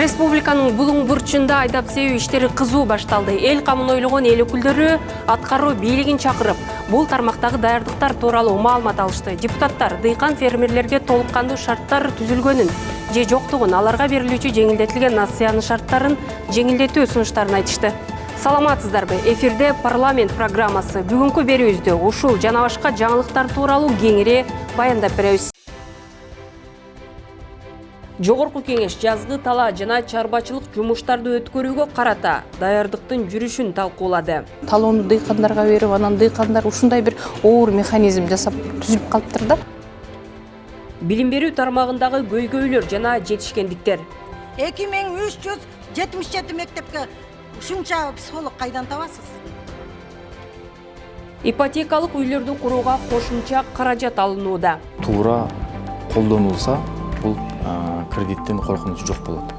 Республиканын булуң бурчунда айдап себүү иштери кызуу башталды. Эл камын ойлогон эл өкүлдөрү аткаруу бийлигин чакырып, бул тармактагы даярдыктар тууралуу маалымат алышты. Депутаттар дыйкан фермерлерге толук кандуу шарттар түзүлгөнүн же жоктугун, аларга берилүүчү жеңилдетилген нациянын шарттарын жеңилдетүү сунуштарын айтышты. Саламатсыздарбы? Эфирде парламент программасы. Бүгүнкү берүүбүздө ушул жана башка жаңылыктар тууралуу кеңири баяндап беребиз. Жогорку кеңеш жазгы талаа жана чарбачылык жумуштарды өткөрүүгө карата даярдыктын жүрүшүн талкуулады. Талоону дыйкандарга берип, анан дыйкандар ушундай бир оор механизм жасап түзүлүп калыптыр да. Билим берүү тармагындагы көйгөйлөр жана жетишкендиктер. 2377 мектепке ушунча психолог кайдан табасыз? Ипотекалык үйлөрдү курууга кошумча каражат алынууда. Туура колдонулса, бул кредиттен коркунучу жок болот.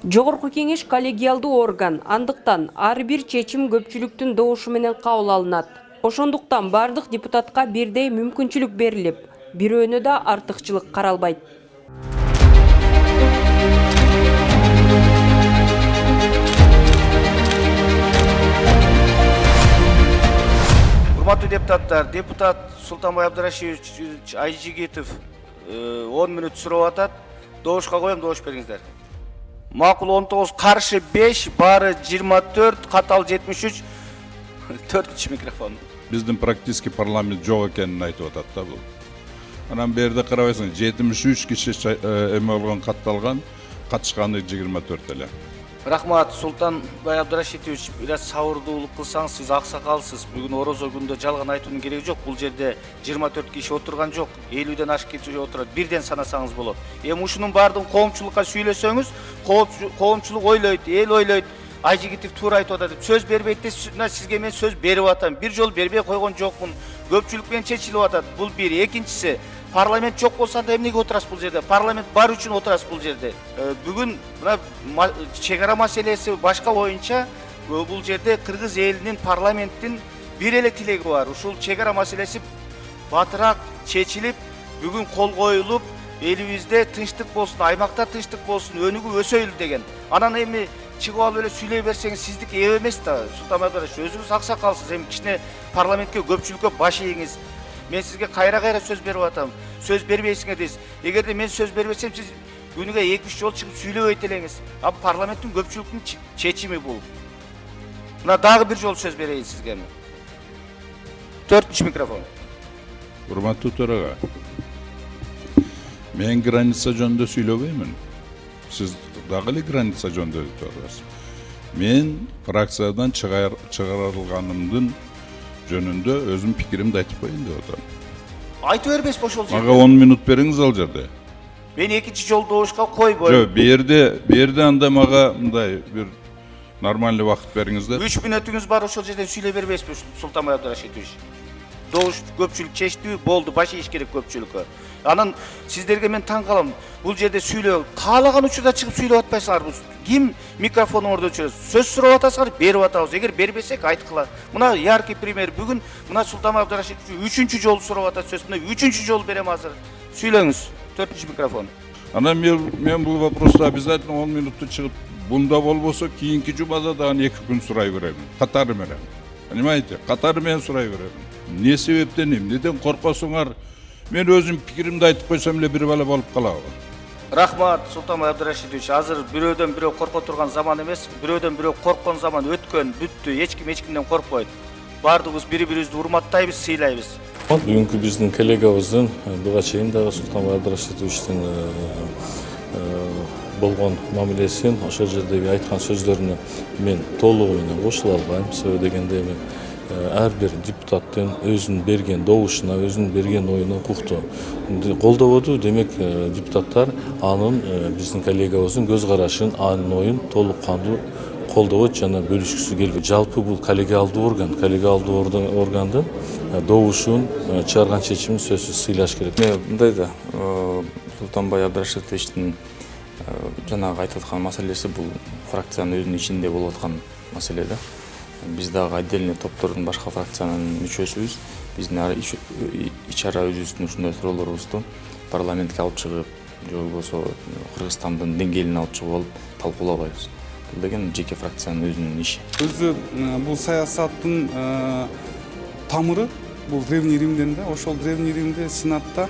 Жогорку кеңеш коллегиалдуу орган, андыктан ар бир чечим көпчүлүктүн добушу менен кабыл алынат. Ошондуктан бардык депутатка бирдей мүмкүнчүлүк берилип, бирөөнө да артыкчылык каралбайт. Урматтуу депутаттар, депутат Султанбай Абдрашидович Айжигитов 10 мүнөт сурап атат. Добушка коем, добуш бериңиздер. Макул 19, каршы 5, бары 24, катал 73. 4-чү микрофон. Биздин практически парламент жок экенин айтып атат да бул. Анан берде карабайсың, 73 киши эме болгон, катталган, катышканы 24 эле. Рахмат, Султанбай Абдрашидович, бираз сабырдуулук кылсаңыз, сиз аксакалсыз. Бүгүн орозо күндө жалган айтуунун кереги жок. Бул жерде 24 киши отурган жок, 50ден ашык киши отурат. Бирден санасаңыз болот. Эми ушунун баардыгын коомчулукка сүйлөсөңүз, коомчулук ойлойт, эл ойлойт. Айжигитов туура айтып атат. Сөз бербейт де, сизге мен сөз берип атам. Бир жол бербей койгон жокмун. Көпчүлүк менен чечилип атат. Бул бир. Экинчиси, парламент жок болсо анда эмнеге отурасыз бул жерде? Парламент бар үчүн отурасыз бул жерде. Бүгүн мына чек ара маселеси башка боюнча бул жерде кыргыз элинин, парламенттин бир эле тилеги бар. Ушул чек ара маселеси батыраак чечилип, бүгүн кол коюлуп, элибизде тынчтык болсун, аймакта тынчтык болсун, өнүгүп өсөйлү деген. Анан эми чыгып алып эле сүйлөй берсеңиз сиздики эп эмес да. Султанбай Абдрашидович, өзүңүз аксакалсыз, эми кичине парламентке, көпчүлүккө баш ийиңиз. Мен сизге кайра сөз берип атам. Сөз бербейсиңер дейсиз. Эгерде мен сөз бербесем, сиз күнүгө 2-3 жол чыгып сүйлөбөйт элеңиз. Парламенттин көпчүлүктүн чечими бул. Мына дагы бир жол сөз берейин сизге. 4-чү микрофон. Урматтуу төрага, мен граница жөнүндө сүйлөбөймүн. Сиз дагы эле граница жөнүндө айтасыз. Мен фракциядан чыгарылганымдын жөнүндө өзүм пикиримди айтып коеюн деп атам. Айтып бербейсиз ошол жерде. Мага 10 мүнөт бериңиз ал жерде. Мен экинчи жол добушка койбойм. Жок, берде анда мага мындай бир нормальный убакыт бериңиздер. 3 мүнөтүңүз бар, ошол жерден сүйлөй бербейсизби Султанбай Абдрашидович? Добуш көпчүлүк чечти, болду, баш ийиш керек көпчүлүккө. Анан сиздерге мен таң калам. Бул жерде сүйлөө, каалаган учурда чыгып сүйлөп атпайсыңар. Ким микрофонуңарды өчүрөт? Сөз сурап атасыңар, берип атабыз. Эгер бербесек айткыла. Мына яркий пример. Бүгүн мына Султанбай Абдрашидович 3-чү жолу сурап атат сөз. Мына 3-чү жол берем азыр. Сүйлөңүз. 4-чү микрофон. Анан мен бул вопросту обязательно 10 мүнөттө чыгып, бунда болбосо кийинки жумада дагы 2 күн сурай берем. Катары менен. Понимаете? Катары менен сурай берем. Не себептен, эмнеден коркосуңар? Мен өзүм пикиримди айтып койсом эле бир бала болуп калабы. Рахмат, Султанбай Абдрашидович. Азыр бирөөдөн бирөө корко турган заман эмес, бирөөдөн бирөө корккон заман өткөн, бүттү. Эч кимден коркпойт. Бардыгыбыз бири-бирибизди урматтайбыз, сыйлайбыз. Бүгүнкү биздин коллегабыздын буга чейин дагы Султанбай Абдрашидовичтин болгон мамилесин, ошол жердеги айткан сөздөрүнө мен толугу менен кошула албайм. Себеби дегенде эми ар бир депутаттын өзүнүн берген добушуна, өзүнүн берген оюна укуктуу. Колдободу, демек депутаттар анын биздин коллегабыздын көз карашын, анын оюн толук кандуу колдобойт жана бөлүшкүсү келбейт. Жалпы бул коллегиалдуу органдын добушун, чыгарган чечимин сөзсүз сыйлаш керек. Мындай да, Султанбай Абдрашидовичтин жанагы айтып аткан маселеси бул фракциянын өзүнүн ичинде болуп аткан маселе да. Биз дагы отдельный топтордун башка фракциянын мүчөсүбүз. Биздин ич ара өзүбүздүн ушундай суроолорубузду парламентке алып чыгып, же болбосо Кыргызстандын деңгээлин алып чыгып алып талкуулабайбыз. Бул деген жеке фракциянын өзүнүн иши. Өзү бул саясаттын тамыры бул Древний Римден да, ошол Древний Римде сенатта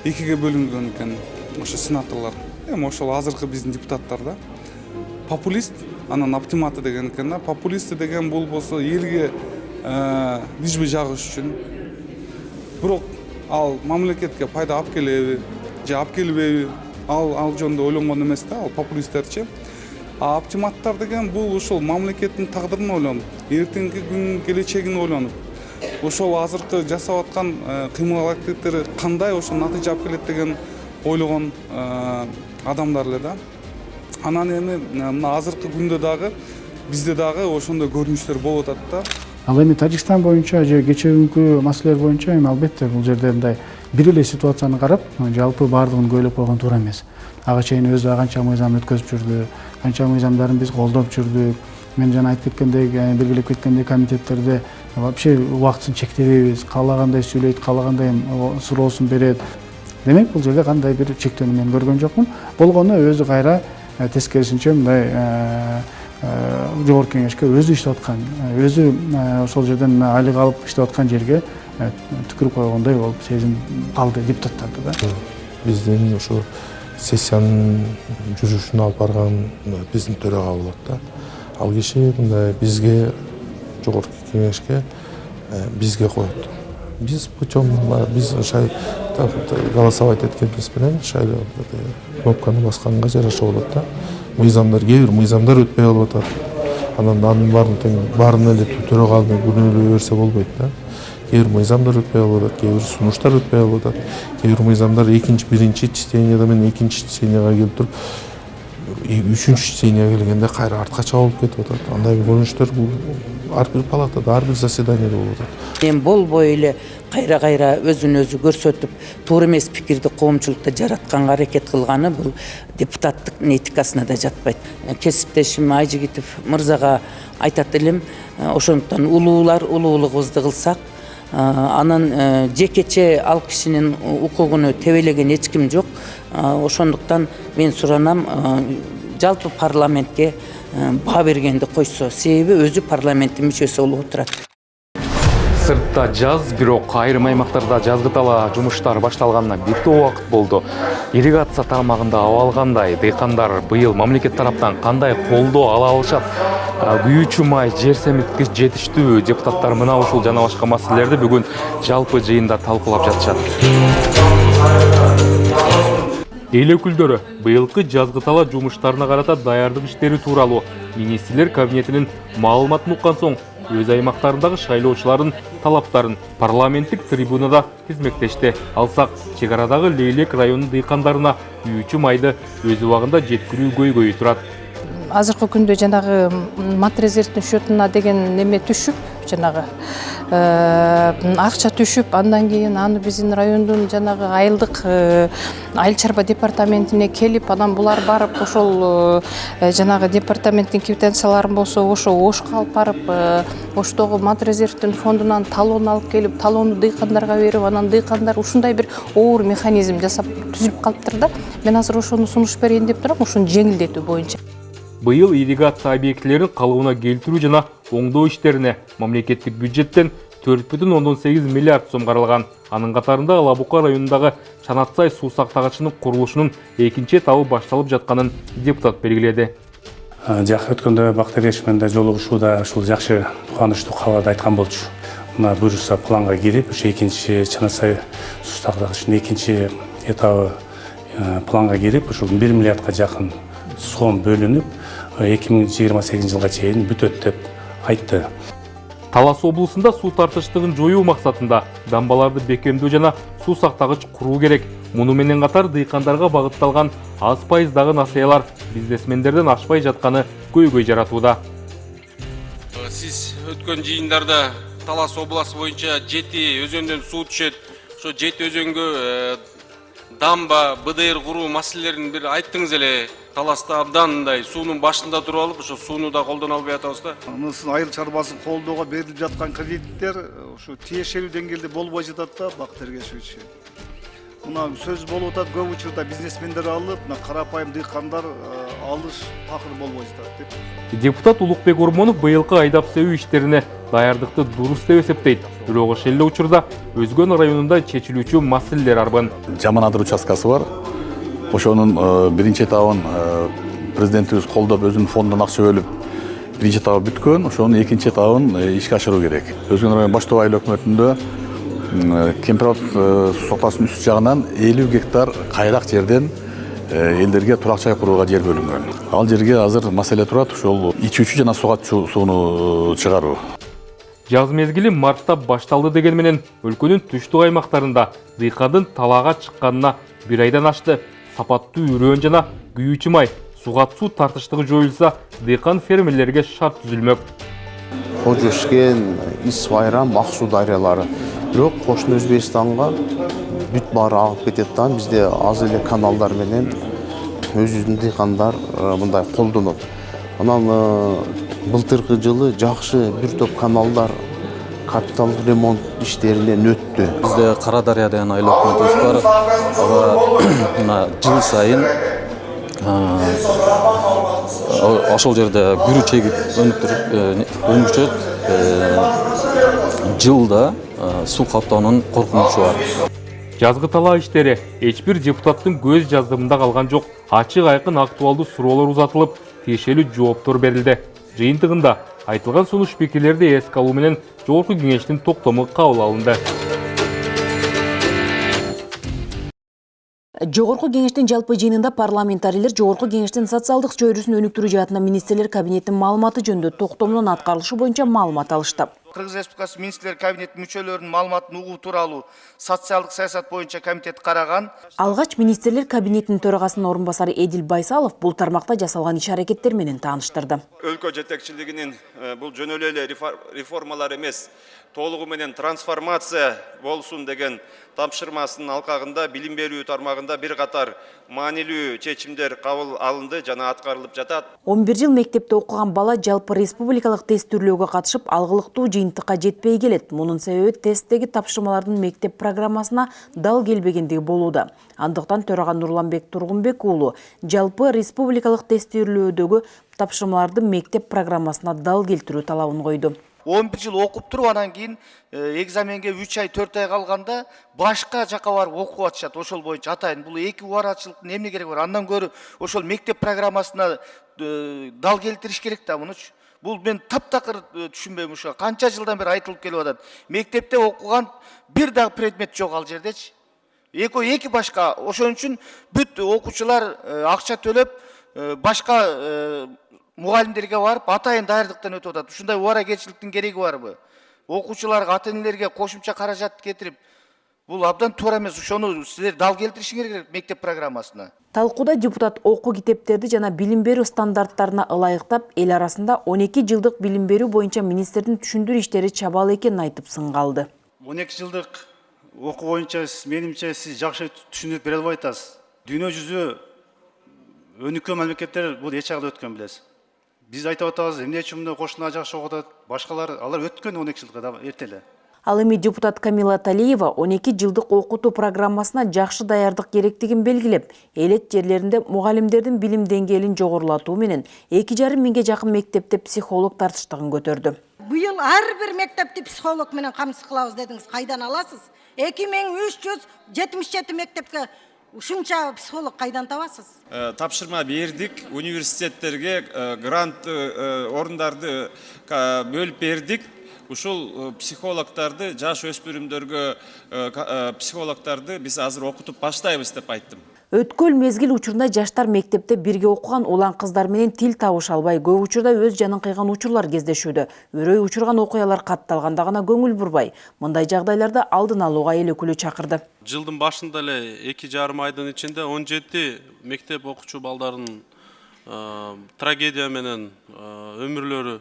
экиге бөлүнгөн экен ошо сенаторлор. Эми ошол азыркы биздин депутаттар да. Популист, анан оптиматы деген экен да. Популисты деген бул болсо элге дижби жагыш үчүн. Бирок ал мамлекетке пайда алып келеби, же алып келбейби, ал жөнүндө ойлонгон эмес да, ал популисттерчи. А оптиматтар деген бул ошол мамлекеттин тагдырын ойлонуп, эртеңки күнүн келечегин ойлонуп, ошол азыркы жасап аткан кыймыл аракеттери кандай ошол натыйжа алып келет деген ойлогон адамдар эле да. Анан эми мына азыркы күндө дагы бизде дагы ошондой көрүнүштөр болуп атат да. Ал эми Тажикстан боюнча же кечээкүнкү маселелер боюнча эми албетте бул жерде мындай бир эле ситуацияны карап, жалпы баардыгын көйлөп койгон туура эмес. Ага чейин өзү канча мыйзам өткөзүп жүрдү, канча мыйзамдарын биз колдоп жүрдүк. Мен жана айтып кеткендей, белгилеп кеткендей комитеттерде вообще убактысын чектебейбиз. Каалагандай сүйлөйт, каалагандай суроосун берет. Демек бул жерде кандай бир чектөөнү мен көргөн жокмун. Болгону өзү кайра тескерисинче мындай жогорку кеңешке өзү иштеп аткан, өзү ошол жерден айлык алып иштеп аткан жерге түкүрүп койгондой болуп сезим калды депутаттарды да. Биздин ошо сессиянын жүрүшүн алып барган биздин төрага болот да. Ал киши мындай бизге жогорку кеңешке бизге коет. Биз путем биз голосовать эткенибиз менен кнопканы басканга жараша болот да. Мыйзамдар, кээ бир мыйзамдар өтпөй калып атат. Анан анын баарын эле төрөгө албай күнөөлөй берсе болбойт да. Кээ бир мыйзамдар өтпөй калып атат, кээ бир сунуштар өтпөй калып атат. Кээ бир мыйзамдар биринчи чтенияда менен экинчи чтенияга келип туруп, үчүнчү чтенияга келгенде кайра артка чабылып кетип атат. Андай көрүнүштөр бул ар бир палатада, ар бир заседанияда болуп атат. Мен болбой эле кайра өзүн өзү көрсөтүп, туура эмес пикирди коомчулукта жаратканга аракет кылганы бул депутаттык этикасына да жатпайт. Кесиптешим Айжигитов мырзага айтат элем, ошондуктан улуулугубузду кылсак, анан жекече ал кишинин укугуну тебелеген эч ким жок. Ошондуктан мен суранам, жалпы парламентке баа бергенди койсо, себеби өзү парламенттин мүчөсү болуп отурат. Сыртта жаз, бирок айрым аймактарда жазгытала жумуштар башталганына бир топ убакыт болду. Ирригация тармагында абалгандай, дыйкандар быйыл мамлекет тараптан кандай колдоо ала алышат? Күйүүчү май, жер семирткич жетиштүүбү? Депутаттар мына ушул жана башка маселелерди бүгүн жалпы жыйында талкуулап жатышат. Эл өкүлдөрү быйылкы жазгытала жумуштарына карата даярдык иштери тууралуу министрлер кабинетинин маалыматын уккан соң өз аймактарындагы шайлоочулардын талаптарын парламенттик трибунада тизмектешти. Алсак, чек арадагы Лейлек районунун дыйкандарына күйүүчү майды өз убагында жеткирүү көйгөйү турат. Азыркы күндө жанагы матрезервтин счетуна деген неме түшүп, жанагы акча түшүп, андан кийин аны биздин райондун жанагы айылдык айыл чарба департаментине келип, анан булар барып ошол жанагы департаменттин квитанцияларын болсо ошо Ошко алып барып, Оштогу матрезервтин фондунан талон алып келип, талонду дыйкандарга берип, анан дыйкандар ушундай бир оор механизм жасап түзүлүп калыптыр да. Мен азыр ошону сунуш берейин деп турам, ошону жеңилдетүү боюнча. Быйыл ирригация объектилерин калыбына келтирүү жана оңдоо иштерине мамлекеттик бюджеттен 4,8 миллиард сом каралган. Анын катарында Алабука районундагы Чанатсай суу сактагычынын курулушунун экинчи этабы башталып жатканын депутат белгиледи. Жакшы өткөндө Бактыгеш менен жолугушууда ушул жакшы кубанычтуу кабарды айткан болчу. Мына буюрса планга кирип, ошо экинчи Чанатсай суу сактагычынын экинчи этабы планга кирип, ушул 1 миллиардка жакын сом бөлүнүп, 2028 жылга чейин бүтөт деп айтты. Талас облусунда суу тартыштыгын жоюу максатында дамбаларды бекемдөө жана суу сактагыч куруу керек. Муну менен катар дыйкандарга багытталган аз пайыздагы насыялар бизнесмендерден ашпай жатканы көйгөй жаратууда. Сиз өткөн жыйындарда Талас обласы боюнча 7 өзөндөн суу түшөт. Ошо 7 өзөнгө дамба, БДР куруу маселелерин бир айттыңыз эле. Таласта абдандай суунун башында туруп алып, ошо сууну да колдоно албай атабыз да. Мынсын айыл чарбасын колдоого берилип жаткан кредиттер ушу тиешелүү деңгээлде болбой жатат да, Бактыгеш. мына сөз болуп атат, көп учурда бизнесмендер алып, мына карапайым дыйкандар алыш такыр болбой жатат деп. Депутат Улукбек Ормонов быйылкы айдап себүү иштерине даярдыкты дурус деп эсептейт. Бирок ошол эле учурда Өзгөн районунда чечилүүчү маселелер арбын. Жаманадыр участкасы бар. Ошонун биринчи этабын президентибиз колдоп өзүнүн фондунан акча бөлүп, биринчи этабы бүткөн, ошонун экинчи этабын ишке ашыруу керек. Өзгөн район баш айыл өкмөтүндө Кемпирабад суу соктасынын үст жагынан 50 гектар кайрак жерден элдерге турак жай курууга жер бөлүнгөн. Ал жерге азыр маселе турат, ошол ичүүчү жана сууга сууну чыгаруу. Жаз мезгили мартта башталды деген менен өлкөнүн түштүк аймактарында дыйкандын талаага чыкканына бир айдан ашты. Сапаттуу үрөөн жана күйүүчү май, суга суу тартыштыгы жоюлса, дыйкан фермерлерге шарт түзүлмөк. Кожошкен, Ис Байрам, Ак суу дарыялары. Бирок кошуна Өзбекстанга бүт баары агып кетет да, бизде аз эле каналдар менен өзүбүздүн дыйкандар мындай колдонот. Анан былтыркы жылы жакшы бир топ каналдар капиталдык ремонт иштеринен өттү. Бизде Кара Дарыя деген айыл өкмөтүбүз бар. Ага жыл сайын ошол жерде күрү чегип өнүкчүт. Жылда суу каптоонун коркунучу бар. Жазгы талаа иштери эч бир депутаттын көз жаздымында калган жок. Ачык айкын актуалдуу суроолор узатылып, тиешелүү жооптор берилди. Жыйынтыгында айтылган сунуш пикирлерди эске алуу менен Жогорку кеңештин токтому кабыл алынды. Жогорку кеңештин жалпы жыйынында парламентарийлер Жогорку кеңештин социалдык чөйрөсүн өнүктүрүү жаатында министрлер кабинетинин маалыматы жөнүндө токтомунун аткарылышы боюнча маалымат алышты. Кыргыз Республикасы министрлер кабинетинин мүчөлөрүнүн маалыматын угуу тууралуу социалдык саясат боюнча комитет караган. Алгач министрлер кабинетинин төрагасынын орун басары Эдил Байсалов бул тармакта жасалган иш-аракеттер менен тааныштырды. Өлкө жетекчилигинин бул жөнөлүү эле реформалар эмес, толугу менен трансформация болсун деген тапшырмасынын алкагында билим берүү тармагында бир катар маанилүү чечимдер кабыл алынды жана аткарылып жатат. 11 жыл мектепте окуган бала жалпы республикалык тест түрлөөгө катышып алгылыктуу жыйынтыкка жетпей келет. Мунун себеби тесттеги тапшырмалардын мектеп программасына дал келбегендиги болууда. Андыктан төрага Нурланбек Тургунбек уулу жалпы республикалык тест түрлөөдөгү тапшырмаларды мектеп программасына дал келтирүү талабын койду. 11 жыл окуп туруп анан кийин экзаменге 3 ай 4 ай калганда башка жака барып окуп атышат. Ошол боюнча атайын бул эки убарачылыктын эмне кереги бар? Андан көрө ошол мектеп программасына дал келтириш керек да мунучу. Бул мен таптакыр түшүнбөйм ушуга. Канча жылдан бери айтылып келип атат. Мектепте окуган бир дагы предмет жок ал жердечи. Эки башка. Ошон үчүн бүт окуучулар акча төлөп башка мугалимдерге барып атайын даярдыктан өтүп атат. Ушундай убаракерчиликтин кереги барбы? Окуучуларга, ата-энелерге кошумча каражат кетирип, бул абдан туура эмес. Ошону силер дал келтиришиңер керек мектеп программасына. Талкууда депутат окуу китептерди жана билим берүү стандарттарына ылайыктап, эл арасында 12 жылдык билим берүү боюнча министрдин түшүндүрүү иштери чабал экенин айтып сынга алды. 12 жылдык окуу боюнча менимче сиз жакшы түшүндүрүп бере албай атасыз. Дүйнө жүзү өнүккөн мамлекеттер бул эч жагда өткөн билесиз. Биз айтып атабыз, эмне үчүн мындай кошуна жакшы окуп атат, башкалар алар өткөн 12 жылга эрте эле. Ал эми депутат Камила Талиева 12 жылдык окутуу программасына жакшы даярдык керектигин белгилеп, элет жерлеринде мугалимдердин билим деңгээлин жогорулатуу менен 2,5 миңге жакын мектепте психолог тартыштыгын көтөрдү. Быйыл ар бир мектепти психолог менен камсыз кылабыз дедиңиз. Кайдан аласыз? 2377 мектепке ушунча психолог кайдан табасыз? Тапшырма бердик, университеттерге грант орундарды бөлүп бердик. Ушул психологдарды, жаш өспүрүмдөргө психологдарды биз азыр окутуп баштайбыз деп айттым. Өткөл мезгил учурунда жаштар мектепте бирге окуган улан кыздар менен тил табыша албай, көп учурда өз жанын кыйган учурлар кездешүүдө. Өрөй учурган окуялар катталганда гана көңүл бурбай. Мындай жагдайларда алдын алууга эл өкүлү чакырды. Жылдын башында эле 2,5 айдын ичинде 17 мектеп окуучу балдардын трагедия менен өмүрлөрү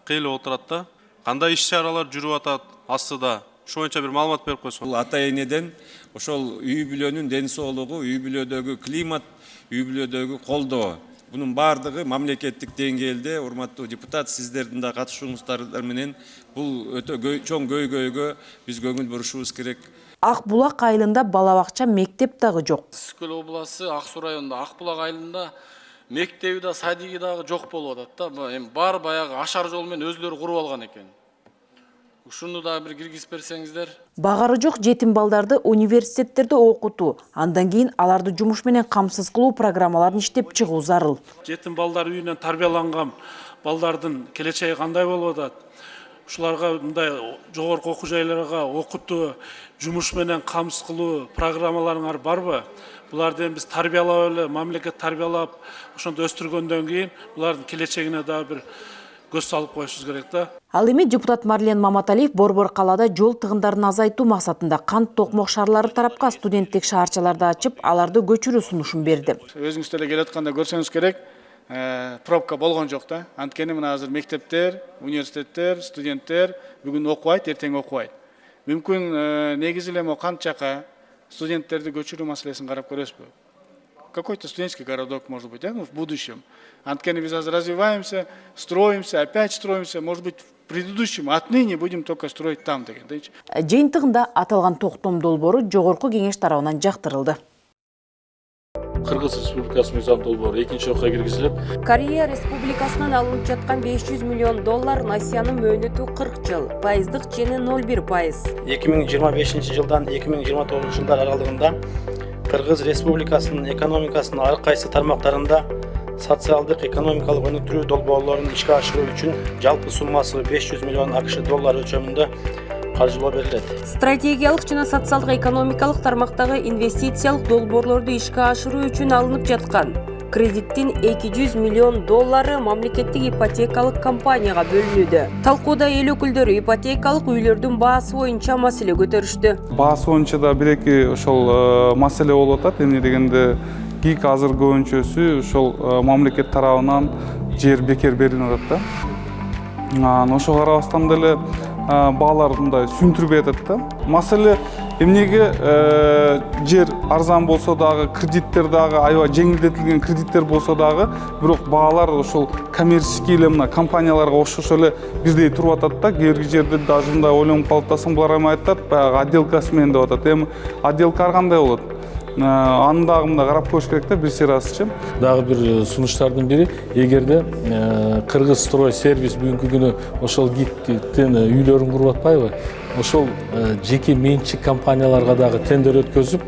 кыйылып отурат да. Кандай иш-чаралар жүрүп атат астыда? Ошол боюнча бир маалымат берип койсоң. Бул ата-энеден ошол үй бүлөнүн ден соолугу, үй бүлөдөгү климат, үй бүлөдөгү колдоо. Бунун баардыгы мамлекеттик деңгээлде, урматтуу депутат, сиздердин да катышуңуздар менен бул өтө чоң көйгөйгө биз көңүл бурушубуз керек. Ак Булак айылында балабакча, мектеп дагы жок. Сыскөл обласы Ак Суу районунда Ак Булак айылында мектеби да, садиги дагы жок болуп атат да. Эми бар баягы ашар жол менен өзлөрү куруп алган экен. Ушуну да бир киргизип берсеңиздер. Багары жок жетим балдарды университеттерде окутуу, андан кийин аларды жумуш менен камсыз кылуу программаларын иштеп чыгуу зарыл. Жетим балдар үйүнөн тарбияланган балдардын келечеги кандай болуп атат? Ушуларга мындай жогорку окуу жайларга окутуу, жумуш менен камсыз кылуу программаларыңар барбы? Буларды биз тарбиялап эле, мамлекет тарбиялап, ошондо өстүргөндөн кийин булардын келечегине да бир көз салып коюшубуз керек да. Ал эми депутат Марлен Маматалиев Борбор калаада жол тыгындарын азайтуу максатында кант токмок шаарлары тарапка студенттик шаарчаларды ачып, аларды көчүрүү сунушун берди. Өзүңүздөр эле келип атканда көрсөңүз керек, пробка болгон жок да. Анткени мына азыр мектептер, университеттер, студенттер бүгүн окубайт, эртең окубайт. Мүмкүн негизи эле кант жака студенттерди көчүрүү маселесин карап көрөсүзбү? Какой-то студенческий городок, может быть, в будущем. Анткени biz развиваемся, строимся, опять строимся, может быть, в предыдущем, отныне будем только строить там деген. Жыйынтыгында аталган токтом долбоору жогорку кеңеш тарабынан жактырылды. Кыргыз Республикасы мыйзам долбоору экинчи окуя киргизилип, Корея Республикасынан алынып жаткан 500 миллион доллар Насиянын мөөнөтү 40 жыл, пайыздык чени 0,1%. 2025 жылдан 2029 жылдар аралыгында Кыргыз Республикасынын экономикасынын ар кайсы тармактарында социалдык экономикалык өнүктүрүү долбоорлорун ишке ашыруу үчүн жалпы суммасы 500 миллион АКШ доллар өлчөмүндө каржылоо берилет. Стратегиялык жана социалдык экономикалык тармактагы инвестициялык долбоорлорду ишке ашыруу үчүн алынып жаткан кредиттин 200 миллион доллары мамлекеттик ипотекалык компанияга бөлүнүүдө. Талкууда эл өкүлдөрү ипотекалык үйлөрдүн баасы боюнча маселе көтөрүштү. Баасы боюнча да бир-эки ошол маселе болуп атат. Эмне дегенде ГИК азыр көбүнчөсү ошол мамлекет тарабынан жер бекер берилип атат да. Ошо карабастан деле баалар мындай сүнтүрбөй атат да. Маселе эмнеге жер арзан болсо дагы, кредиттер дагы аябай жеңилдетилген кредиттер болсо дагы, бирок баалар ошол коммерческий эле мына компанияларга окшош эле бирдей туруп атат да. Кээ бир жерде даже мындай ойлонуп калып атасың, булар эми айтат, баягы отделкасы менен деп атат. Эми отделка ар кандай болот? Аны дагы мындай карап коюш керек да, бир серасычы. Дагы бир сунуштардын бири, эгерде Кыргыз строй сервис бүгүнкү күнү ошол ГИКтен үйлөрүн куруп атпайбы? Ошол жеке менчик компанияларга дагы тендер өткөзүп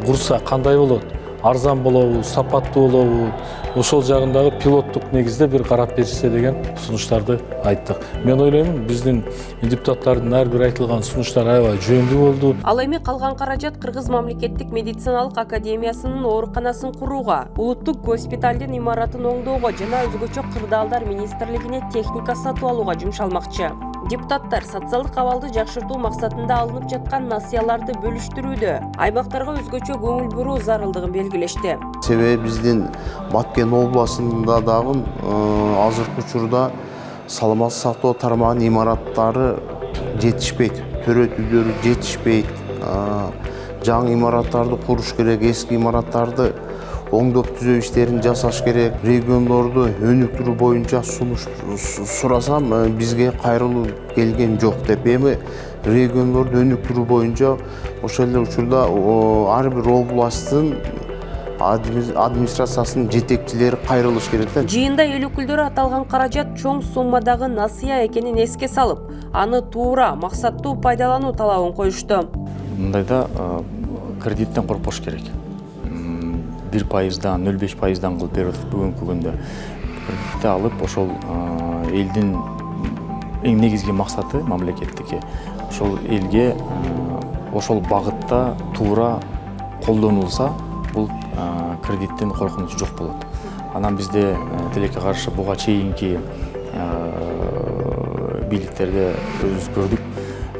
курса кандай болот? Арзан болобу, сапаттуу болобу? Ошол жагындагы пилоттук негизде бир карап беришсе деген сунуштарды айттык. Мен ойлоймун, биздин депутаттардын ар бир айтылган сунуштар аябай жөндөй болду. Ал эми калган каражат Кыргыз мамлекеттик медициналык академиясынын ооруканасын курууга, улуттук госпиталдын имаратын оңдоого жана өзгөчө кырдаалдар министрлигине техника сатып алууга жумшалмакчы. Депутаттар социалдык абалды жакшыртуу максатында алынып жаткан насыяларды бөлүштүрүүдө аймактарга өзгөчө көңүл буруу зарылдыгын белгилешти. Себеби биздин Баткен областында дагы азыркы учурда саламаттык сактоо тармагынын имараттары жетишпейт, төрөт үйлөрү жетишпейт. Жаңы имараттарды куруш керек, эски имараттарды оңдоп түзөө иштерин жасаш керек. Региондорду өнүктүрүү боюнча сунуш сурасам, бизге кайрылуу келген жок деп. Эми региондорду өнүктүрүү боюнча ошол эле учурда ар бир областтын администрациясынын жетекчилери кайрылыш керек да. Жыйында эл өкүлдөрү аталган каражат чоң суммадагы насыя экенин эске салып, аны туура, максаттуу пайдалануу талабын коюшту. Мындайда кредиттен коркпош керек. 1%-дан 0,5%-дан кылып берип атат бүгүнкү күндө. Кредитти алып, ошол элдин эң негизги максаты мамлекеттики ошол элге ошол багытта туура колдонулса, бул кредиттин коркунучу жок болот. Анан бизде тилекке каршы буга чейинки бийликтерде өзүбүз көрдүк,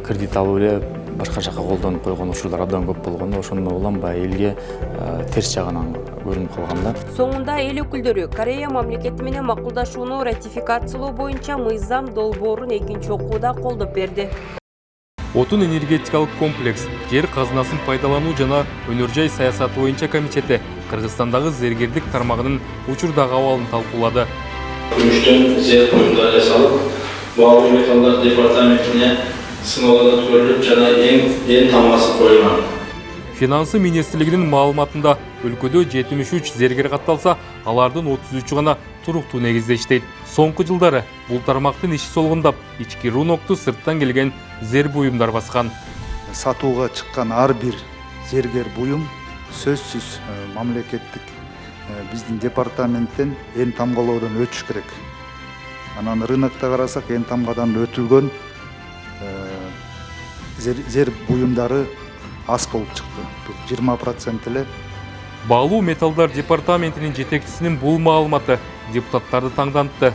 кредит алып эле башка жака колдонуп койгон учурлар абдан көп болгон. Ошондо улам элге терс жагынан көрүнүп калган да. Соңунда эл өкүлдөрү Корея мамлекети менен макулдашууну ратификациялоо боюнча мыйзам долбоорун экинчи окууда колдоп берди. Отун энергетикалык комплекс, жер казынасын пайдалануу жана өнөр жай саясаты боюнча комитети Кыргызстандагы зергердик тармагынын учурдагы абалын талкуулады. Күмүштөн зер буюмдар жасалып, баалуу металлдар департаментине сыналганда көрүлүп жана эң тамгасы коюлган. Финансы министрлигинин маалыматында өлкөдө 73 зергер катталса, алардын 33 гана туруктуу негизде иштейт. Соңку жылдары бул тармактын иши солгундап, ички рунокту сырттан келген зер буюмдар баскан. Сатууга чыккан ар бир зергер буюм сөзсүз мамлекеттик биздин департаменттен эң тамгалоодон өтүш керек. Анан рынокто карасак эң тамгадан өтүлгөн зер буюмдары аз болуп чыкты. 20% эле. Баалуу металлдар департаментинин жетекчисинин бул маалыматы депутаттарды таңдантты.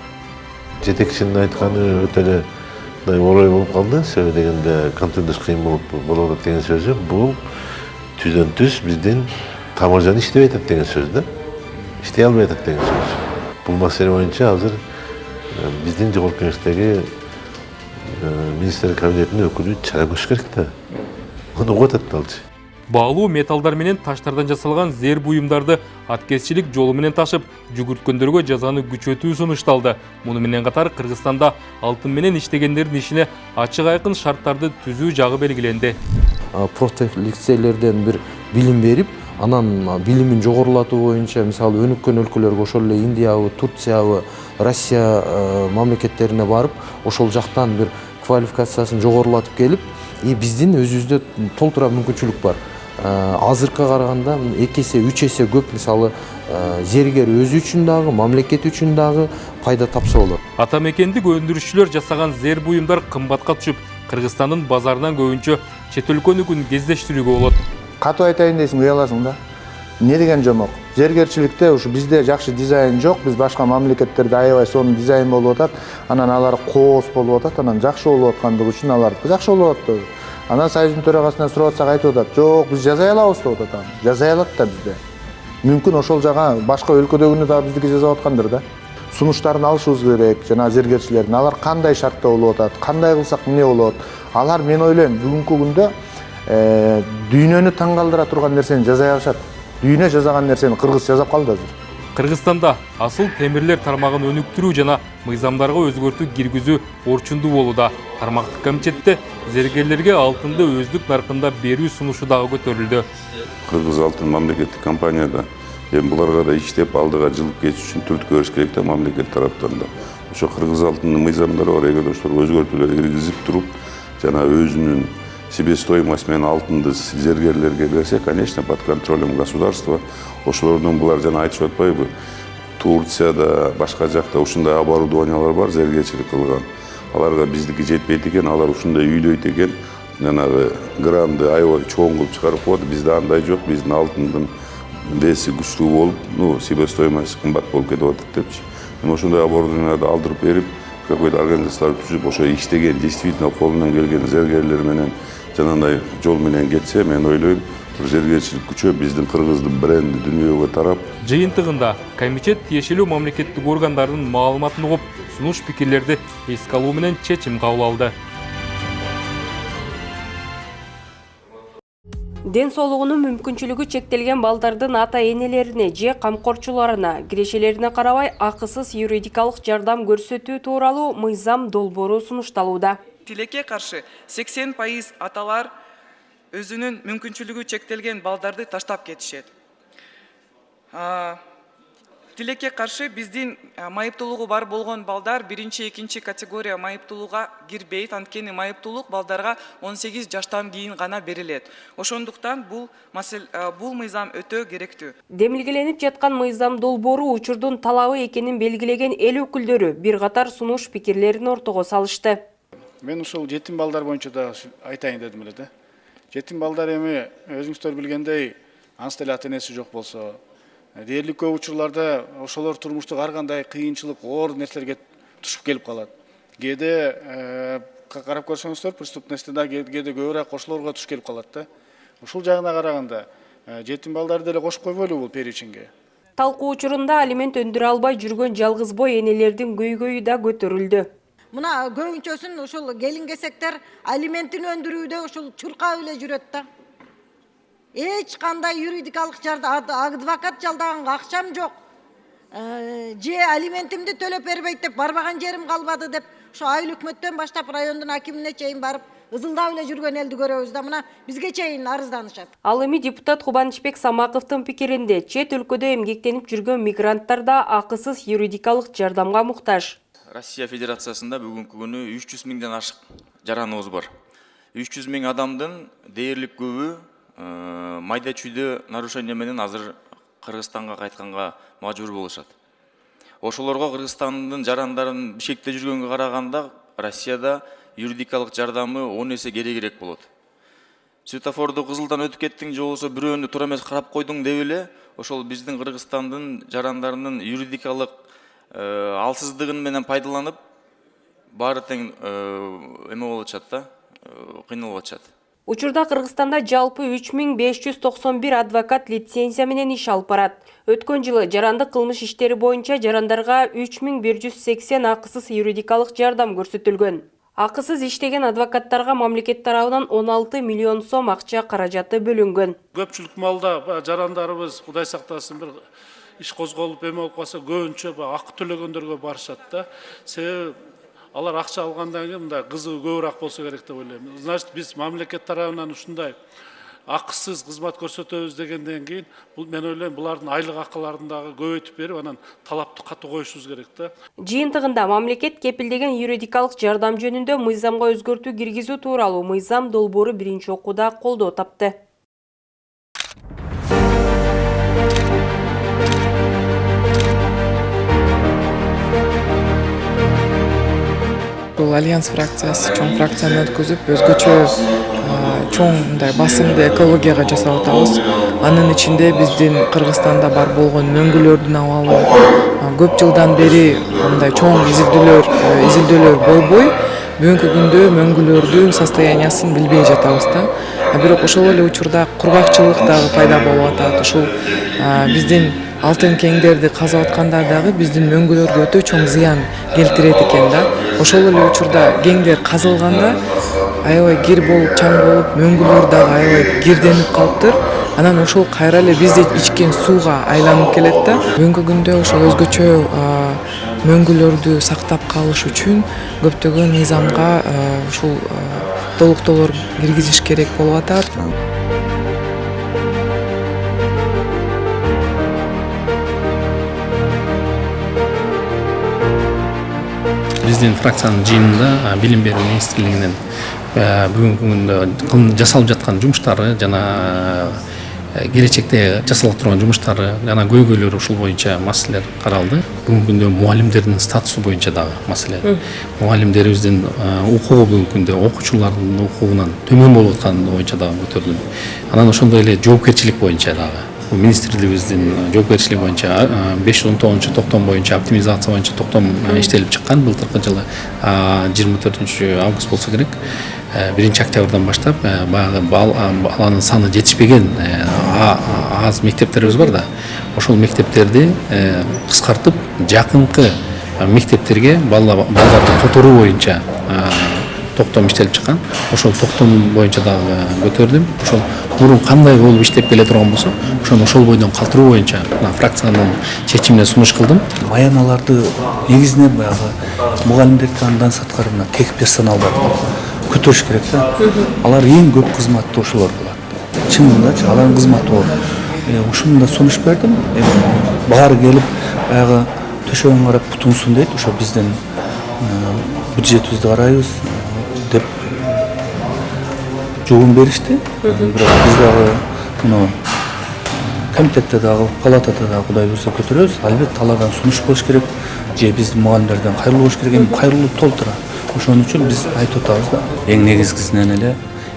Жетекчинин айтканы өтө эле орой болуп калды. Себеби дегенде контролдош кыйын болуп атат деген сөзү. Бул түздөн түз биздин тамыржан иштебей атат деген сөз да. Иштей албай атат деген сөз. Бул маселе боюнча азыр биздин жогорку кеңештеги министрлик кабинетинин өкүлү чара көрүш керек да. Оны угат аталчы. Баалуу металлдар менен таштардан жасалган зер буюмдарды аткезчилик жолу менен ташып, жүгүрткөндөргө жазаны күчөтүү сунушталды. Муну менен катар Кыргызстанда алтын менен иштегендердин ишине ачык айкын шарттарды түзүү жагы белгиленди. Профиликциялерден бир билим берип, анан билимин жогорулатуу боюнча, мисалы өнүккөн өлкөлөргө, ошол эле Индиябы, Турциябы, Россия мамлекеттерине барып, ошол жактан бир квалификациясын жогорулатып келип, биздин өзүбүздө толтура мүмкүнчүлүк бар. Азыркыга караганда 2 эсе, 3 эсе көп, мисалы зергер өзү үчүн дагы, мамлекет үчүн дагы пайда тапса болот. Атамекендик өндүрүшчүлөр жасаган зер буюмдар кымбатка түшүп, Кыргызстандын базарынан көбүнчө чет өлкөнүкүн кездештирүүгө болот. Катуу айтайын десең уяласың да. Не деген жомок? Зергерчиликте ушу бизде жакшы дизайн жок, биз башка мамлекеттерде аябай сонун дизайн болуп атат, анан алар кооз болуп атат, анан жакшы болуп аткандыгы үчүн алар жакшы болуп атат. Анан союздун төрагасынан сурап атсак айтып атат, жок, биз жасай алабыз деп атат. Жасай алат да бизде. Мүмкүн ошол жага башка өлкөдөгүнү да биздики жасап аткандыр да. Сунуштарын алышыбыз керек, жана зергерчилердин. Алар кандай шартта болуп атат, кандай кылсак эмне болот? Алар мен ойлойм, бүгүнкү күндө дүйнөнү таң калтыра турган нерсени жасай алышат. Дүйнө жасаган нерсени кыргыз жасап калды азыр. Кыргызстанда асыл темирлер тармагын өнүктүрүү жана мыйзамдарга өзгөртүү киргизүү орчундуу болууда. Тармактык комитетте зергерлерге алтынды өздүк наркында берүү сунушу дагы көтөрүлдү. Кыргыз алтын мамлекеттик компанияда буларга да иштеп алдыга жылып кетиш үчүн түрткү бериш керек да мамлекет тараптан да. Ошо кыргыз алтынынын мыйзамдары бар, эгерде ошолорго өзгөртүүлөр киргизип туруп, жана өзүнүн себестоимость менен алтынды зергерлерге берсе, конечно, под контролем государства. Ошолордун булар жана айтышып атпайбы? Турцияда, башка жакта ушундай оборудованиялар бар, зергерчилик кылган. Аларга биздики жетпейт экен, алар ушундай үйлөйт экен. Жанагы грамды аябай чоң кылып чыгарып коет. Бизде андай жок, биздин алтындын веси күчтүү болуп, себестоимость кымбат болуп кетип атат депчи. Ошондой оборудованияларды алдырып берип, какой-то организациялар түзүп, ошо иштеген, действительно колунан келген зергерлер менен жанагындай жол менен кетсе, мен ойлойм, зергерчилик күчөп, биздин кыргыздын бренди дүйнөгө тарап. Жыйынтыгында комитет тиешелүү мамлекеттик органдардын маалыматын угуп, сунуш пикирлерди эске алуу менен чечим кабыл алды. Ден соолугунун мүмкүнчүлүгү чектелген балдардын ата-энелерине же камкорчуларына кирешелерине карабай акысыз юридикалык жардам көрсөтүү тууралуу мыйзам долбоору сунушталууда. Тилекке каршы 80% аталар өзүнүн мүмкүнчүлүгү чектелген балдарды таштап кетишет. Тилекке каршы биздин майыптуулугу бар болгон балдар 1-2 категория майыптуулукка кирбейт, анткени майыптуулук балдарга 18 жаштан кийин гана берилет. Ошондуктан бул мыйзам өтө керектүү. Демилгеленип жаткан мыйзам долбоору учурдун талабы экенин белгилеген эл өкүлдөрү бир катар сунуш пикирлерин ортого салышты. Мен ушул жетим балдар боюнча да айтайын дедим эле да. Жетим балдар эми өзүңүздөр билгендей анча деле ата-энеси жок болсо, дээрлик көп учурларда ошолор турмуштук ар кандай кыйынчылык, оор нерселерге тушуп келип калат. Кээде карап көрсөңүздөр, преступностьта да кээде көбүрөөк кошулорго туш келип калат да. Ушул жагына караганда жетим балдарды деле кошуп койбойлу бул перечинге. Талкуу учурунда алимент өндүрө албай жүргөн жалгыз бой энелердин көйгөйү да көтөрүлдү. Мына көбүнчөсүн ушул келин кесектер алиментин өндүрүүдө ушул чуркап эле жүрөт да. Эч кандай юридикалык жардам, адвокат жалдаганга акчам жок. Же алиментимди төлөп бербейт деп барбаган жерим калбады деп, ошо айыл өкмөттөн баштап райондун акимине чейин барып ызылдап эле жүргөн элди көрөбүз да мына бизге чейин арызданышат. Ал эми депутат Кубанычбек Самаковдун пикиринде чет өлкөдө эмгектенип жүргөн мигранттар да акысыз юридикалык жардамга муктаж. Россия Федерациясында бүгүнкү күнү 300 миңден ашык жараныбыз бар. 300 миң адамдын дээрлик көбү майда чүйдө нарушение менен азыр Кыргызстанга кайтканга мажбур болушат. Ошолорго Кыргызстандын жарандарын бишекте жүргөнгө караганда Россияда юридикалык жардамы 10 эсе керегирээк болот. Светофорду кызылдан өтүп кеттиң же болбосо бирөөнү туура эмес карап койдуң деп эле ошол биздин Кыргызстандын жарандарынын юридикалык алсыздыгын менен пайдаланып баары тең эме болуп атышат да, кыйналып атышат. Учурда Кыргызстанда жалпы 3591 адвокат лицензия менен иш алып барат. Өткөн жылы жарандык кылмыш иштери боюнча жарандарга 3180 акысыз юридикалык жардам көрсөтүлгөн. Акысыз иштеген адвокаттарга мамлекет тарабынан 16 миллион сом акча каражаты бөлүнгөн. Көпчүлүк маалда жарандарыбыз Кудай сактасын бир иш козголуп эме болуп калса көбүнчө акы төлөгөндөргө барышат да. Себеби алар акча алгандан кийин мындай кызыгы көбүрөөк болсо керек деп ойлойм. Значит, биз мамлекет тарабынан ушундай акысыз кызмат көрсөтөбүз дегенден кийин мен ойлойм булардын айлык акыларын дагы көбөйтүп берип анан талапты катуу коюшубуз керек да. Жыйынтыгында мамлекет кепилдеген юридикалык жардам жөнүндө мыйзамга өзгөртүү киргизүү тууралуу мыйзам долбоору биринчи окууда колдоо тапты. Бул Альянс фракциясы чоң фракцияны өткөзүп, өзгөчө чоң мындай басымды экологияга жасап атабыз. Анын ичинде биздин Кыргызстанда бар болгон мөңгүлөрдүн абалы көп жылдан бери мындай чоң изилдөөлөр болбой, бүгүнкү күндө мөңгүлөрдүн состояниясын билбей жатабыз да. Бирок ошол эле учурда кургакчылык дагы пайда болуп атат. Ушул биздин алтын кеңдерди казып атканда дагы биздин мөңгүлөргө өтө чоң зыян келтирет экен да. Ошол эле учурда кеңдер казылганда аябай кир болуп, чаң болуп, мөңгүлөр дагы аябай кирденип калыптыр. Анан ошол кайра эле бизде ичкен сууга айланып келет да. Бүгүнкү күндө ошол өзгөчө мөңгүлөрдү сактап калыш үчүн көптөгөн мыйзамга ушул толуктоолор киргизиш керек болуп атат. Биздин фракциянын жыйынында билим берүү министрлигинин бүгүнкү күндө жасалып жаткан жумуштары жана келечекте жасала турган жумуштары жана көйгөйлөр ушул боюнча маселелер каралды. Бүгүнкү күндө мугалимдердин статусу боюнча дагы маселе. Мугалимдерибиздин укугу бүгүнкү күндө окуучулардын укугунан төмөн болуп атканы боюнча дагы көтөрүлдү. Анан ошондой эле жоопкерчилик боюнча дагы министрлигибиздин жоопкерчилиги боюнча 519-токтом боюнча оптимизация боюнча токтом иштелип чыккан. Былтыркы жылы 24-август болсо керек. 1-октябрдан баштап баягы баланын саны жетишпеген аз мектептерибиз бар да. Ошол мектептерди кыскартып жакынкы мектептерге балдарды которуу боюнча токтом иштелип чыккан. Ошол токтом боюнча дагы көтөрдүм. Ошол мурун кандай болуп иштеп келе турган болсо, ошол бойдон калтыруу боюнча фракциянын чечимине сунуш кылдым. Маяналарды негизинен баягы мугалимдерди андан сырткары мына тек персоналдарды көтөрүш керек да. Алар эң көп кызматтуу ошолор болот. Чынындачы алардын кызматы оор. Ушуну да сунуш бердим. Баары келип баягы төшөгүн карап бутунсун дейт. Ошо биздин бюджетибизди карайбыз деп жугун беришти. Бирок биз дагы муну комитетте дагы, палатада дагы Кудай буйрса көтөрөбүз. Албетте алардан сунуш болуш керек. Же биздин мугалимдерден кайрылуу болуш керек. Эми кайрылуу толтура. Ошон үчүн биз айтып атабыз да. Эң негизгисинен эле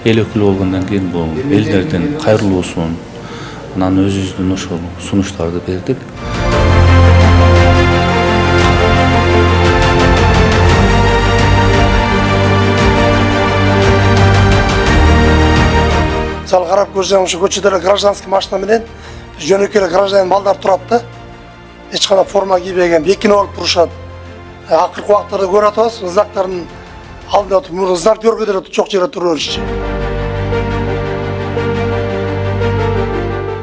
эл өкүлү болгондон кийин бул элдердин кайрылуусун, анан өзүбүздүн ошол сунуштарды бердик. Мисалы карап көрсөң, ушу көчөдө гражданский машина менен жөнөкөй эле гражданин балдар турат да. Эч кандай форма кийбеген, бекинип алып турушат. Акыркы убактарда көрүп атабыз, ыздактардын алдында отуруп, ыздак көргөдө эле чок жерде тура беришчи.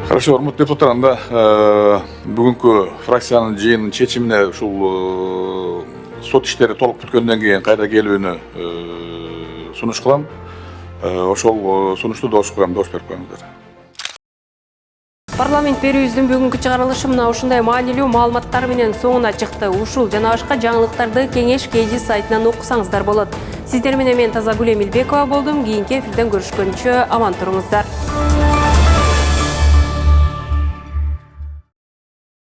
Хорошо, урматтуу депутаттар, анда бүгүнкү фракциянын жыйынынын чечимине ушул сот иштери толук бүткөндөн кийин кайра келүүнү сунуш кылам. ошол сунушту доош берип коюңуздар. Парламент берүүбүздүн бүгүнкү чыгарылышы мына ушундай маанилүү маалыматтар менен соңуна чыкты. Ушул жана башка жаңылыктарды Кеңеш KG сайтынан окусаңыздар болот. Сиздер менен мен Тазагүл Эмилбекова болдум. Кийинки эфирден көрүшкөнчө аман туруңуздар.